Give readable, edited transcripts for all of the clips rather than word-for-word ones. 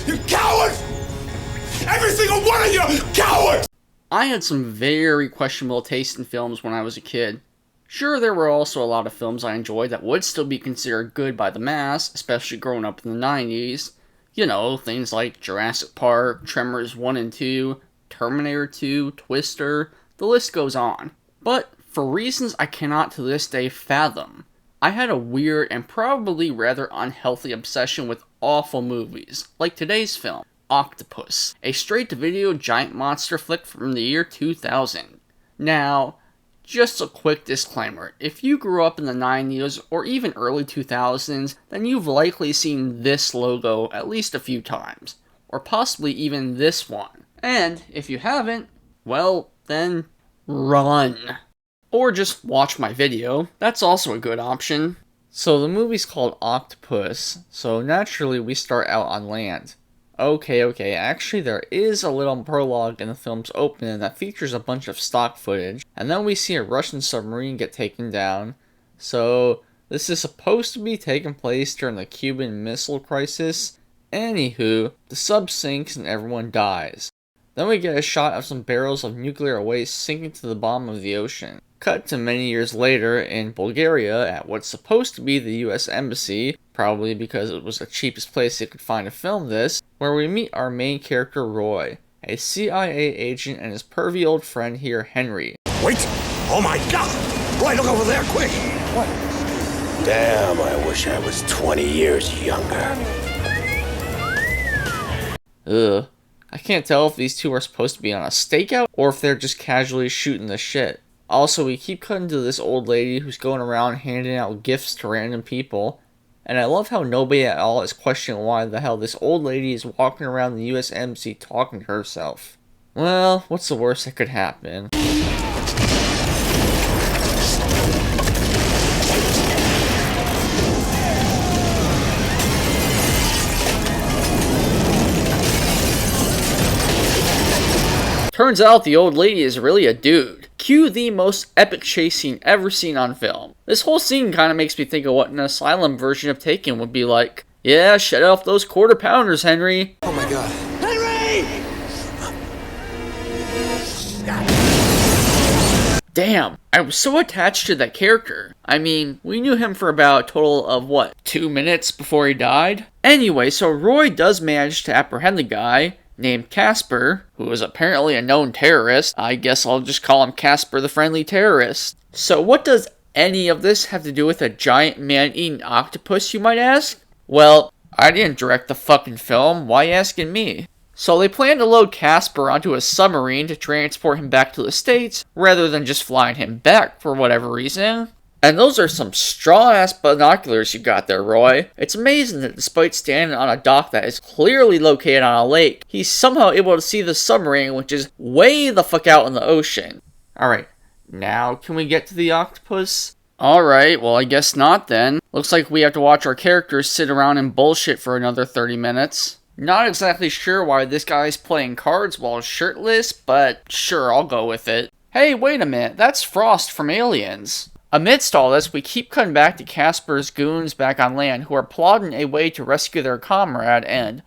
You cowards! Every single one of you cowards! I had some very questionable taste in films when I was a kid. Sure, there were also a lot of films I enjoyed that would still be considered good by the mass, especially growing up in the 90s. You know, things like Jurassic Park, Tremors 1 and 2, Terminator 2, Twister, the list goes on. But for reasons I cannot to this day fathom, I had a weird and probably rather unhealthy obsession with awful movies, like today's film, Octopus, a straight-to-video giant monster flick from the year 2000. Now, just a quick disclaimer, if you grew up in the 90s or even early 2000s, then you've likely seen this logo at least a few times, or possibly even this one. And if you haven't, well, then run. Or just watch my video, that's also a good option. So the movie's called Octopus, so naturally we start out on land. Okay, actually there is a little prologue in the film's opening that features a bunch of stock footage, and then we see a Russian submarine get taken down. So this is supposed to be taking place during the Cuban Missile Crisis. Anywho, the sub sinks and everyone dies. Then we get a shot of some barrels of nuclear waste sinking to the bottom of the ocean. Cut to many years later in Bulgaria at what's supposed to be the US Embassy, probably because it was the cheapest place they could find to film this, where we meet our main character Roy, a CIA agent, and his pervy old friend here, Henry. Wait! Oh my god! Roy, look over there, quick! What? Damn, I wish I was 20 years younger. Ugh. I can't tell if these two are supposed to be on a stakeout or if they're just casually shooting the shit. Also, we keep cutting to this old lady who's going around handing out gifts to random people. And I love how nobody at all is questioning why the hell this old lady is walking around the US Embassy talking to herself. Well, what's the worst that could happen? Turns out the old lady is really a dude. Cue the most epic chase scene ever seen on film. This whole scene kind of makes me think of what an asylum version of Taken would be like. Yeah, shut off those quarter pounders, Henry. Oh my god. Henry! Damn, I was so attached to that character. I mean, we knew him for about a total of, 2 minutes before he died? Anyway, so Roy does manage to apprehend the guy named Casper, who is apparently a known terrorist. I guess I'll just call him Casper the Friendly Terrorist. So what does any of this have to do with a giant man-eating octopus, you might ask? Well, I didn't direct the fucking film, why asking me? So they plan to load Casper onto a submarine to transport him back to the States, rather than just flying him back for whatever reason. And those are some strong-ass binoculars you got there, Roy. It's amazing that despite standing on a dock that is clearly located on a lake, he's somehow able to see the submarine, which is way the fuck out in the ocean. Alright, now can we get to the octopus? Alright, well I guess not then. Looks like we have to watch our characters sit around and bullshit for another 30 minutes. Not exactly sure why this guy's playing cards while shirtless, but sure, I'll go with it. Hey, wait a minute, that's Frost from Aliens. Amidst all this, we keep cutting back to Casper's goons back on land who are plotting a way to rescue their comrade and...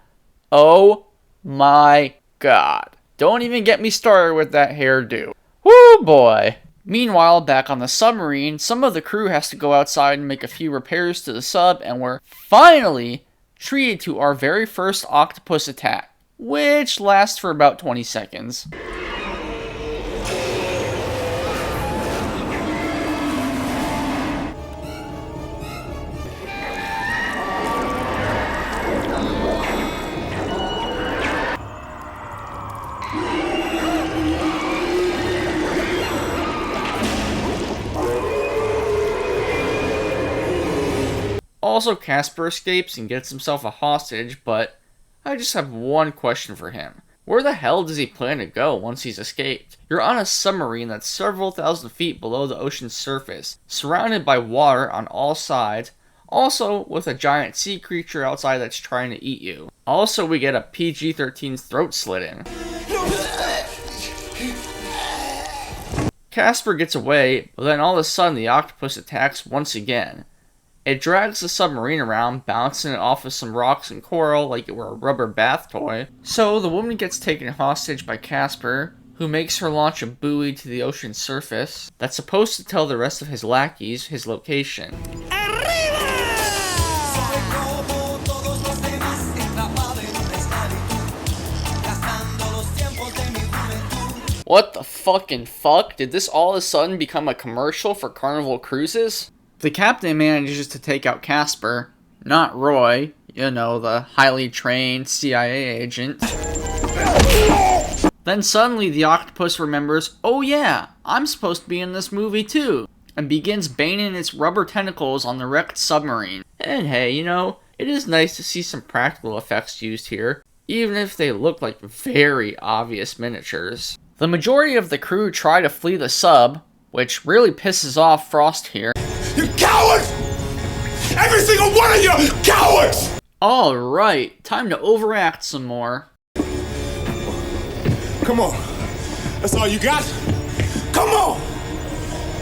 oh my god. Don't even get me started with that hairdo. Woo boy! Meanwhile, back on the submarine, some of the crew has to go outside and make a few repairs to the sub, and we're finally treated to our very first octopus attack, which lasts for about 20 seconds. Also, Casper escapes and gets himself a hostage, but I just have one question for him. Where the hell does he plan to go once he's escaped? You're on a submarine that's several thousand feet below the ocean's surface, surrounded by water on all sides, also with a giant sea creature outside that's trying to eat you. Also, we get a PG-13 throat slitting. Casper gets away, but then all of a sudden the octopus attacks once again. It drags the submarine around, bouncing it off of some rocks and coral like it were a rubber bath toy. So the woman gets taken hostage by Casper, who makes her launch a buoy to the ocean's surface that's supposed to tell the rest of his lackeys his location. What the fucking fuck? Did this all of a sudden become a commercial for Carnival Cruises? The captain manages to take out Casper, not Roy, the highly trained CIA agent. Then suddenly the octopus remembers, oh yeah, I'm supposed to be in this movie too, and begins banging its rubber tentacles on the wrecked submarine. And hey, it is nice to see some practical effects used here, even if they look like very obvious miniatures. The majority of the crew try to flee the sub, which really pisses off Frost here. You cowards! Every single one of you cowards! Alright, time to overact some more. Come on. That's all you got? Come on!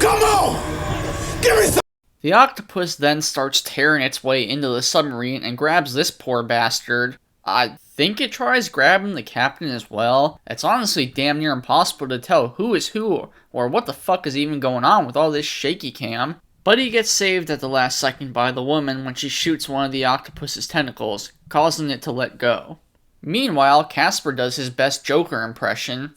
Come on! Give me some! The octopus then starts tearing its way into the submarine and grabs this poor bastard. I think it tries grabbing the captain as well. It's honestly damn near impossible to tell who is who, or what the fuck is even going on with all this shaky cam. But he gets saved at the last second by the woman when she shoots one of the octopus's tentacles, causing it to let go. Meanwhile, Casper does his best Joker impression.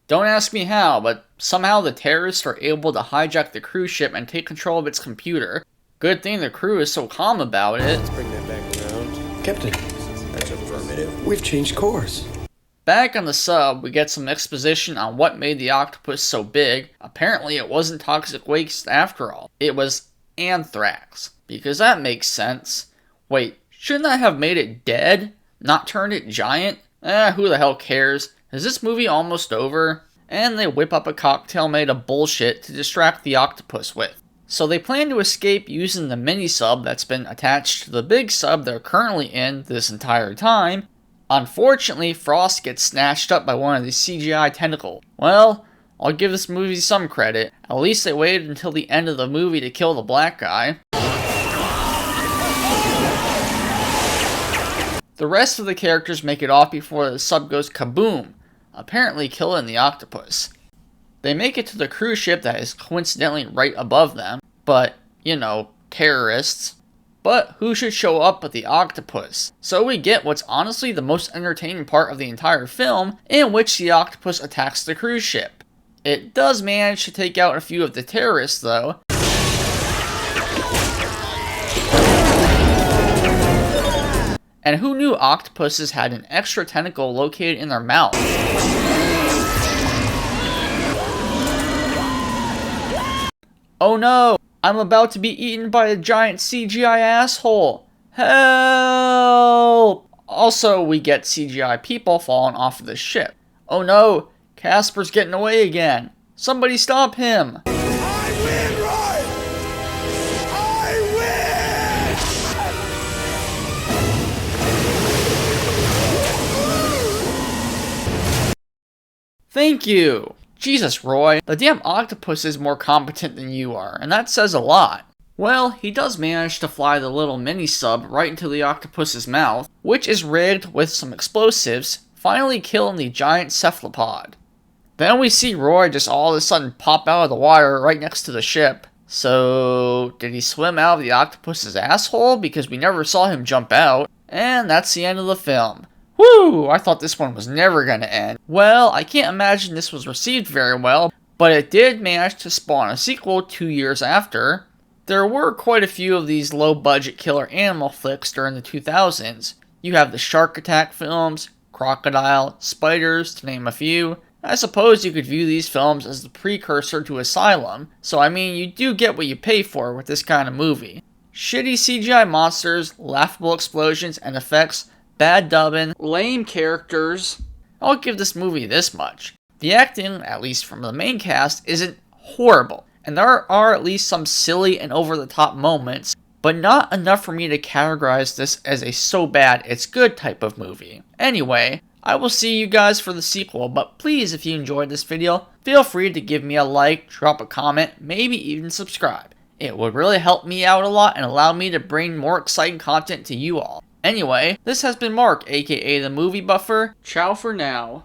Don't ask me how, but somehow the terrorists are able to hijack the cruise ship and take control of its computer. Good thing the crew is so calm about it. Let's bring that back around. Captain, that's affirmative. We've changed course. Back on the sub, we get some exposition on what made the octopus so big. Apparently it wasn't toxic waste after all. It was anthrax. Because that makes sense. Wait, shouldn't that have made it dead? Not turned it giant? Who the hell cares? Is this movie almost over? And they whip up a cocktail made of bullshit to distract the octopus with. So they plan to escape using the mini sub that's been attached to the big sub they're currently in this entire time. Unfortunately, Frost gets snatched up by one of the CGI tentacles. Well, I'll give this movie some credit. At least they waited until the end of the movie to kill the black guy. The rest of the characters make it off before the sub goes kaboom, apparently killing the octopus. They make it to the cruise ship that is coincidentally right above them, but, terrorists. But who should show up but the octopus? So we get what's honestly the most entertaining part of the entire film, in which the octopus attacks the cruise ship. It does manage to take out a few of the terrorists though. And who knew octopuses had an extra tentacle located in their mouth? Oh no! I'm about to be eaten by a giant CGI asshole! Help! Also, we get CGI people falling off of the ship. Oh no! Casper's getting away again! Somebody stop him! I win, Roy! I win! Thank you! Jesus, Roy, the damn octopus is more competent than you are, and that says a lot. Well, he does manage to fly the little mini-sub right into the octopus's mouth, which is rigged with some explosives, finally killing the giant cephalopod. Then we see Roy just all of a sudden pop out of the water right next to the ship. So, did he swim out of the octopus's asshole? Because we never saw him jump out. And that's the end of the film. Woo! I thought this one was never gonna end. Well, I can't imagine this was received very well, but it did manage to spawn a sequel 2 years after. There were quite a few of these low-budget killer animal flicks during the 2000s. You have the Shark Attack films, Crocodile, Spiders, to name a few. I suppose you could view these films as the precursor to Asylum, so I mean you do get what you pay for with this kind of movie. Shitty CGI monsters, laughable explosions and effects, bad dubbing, lame characters. I'll give this movie this much. The acting, at least from the main cast, isn't horrible, and there are at least some silly and over-the-top moments, but not enough for me to categorize this as a so bad it's good type of movie. Anyway, I will see you guys for the sequel, but please, if you enjoyed this video, feel free to give me a like, drop a comment, maybe even subscribe. It would really help me out a lot and allow me to bring more exciting content to you all. Anyway, this has been Mark, aka the Movie Buffer. Ciao for now.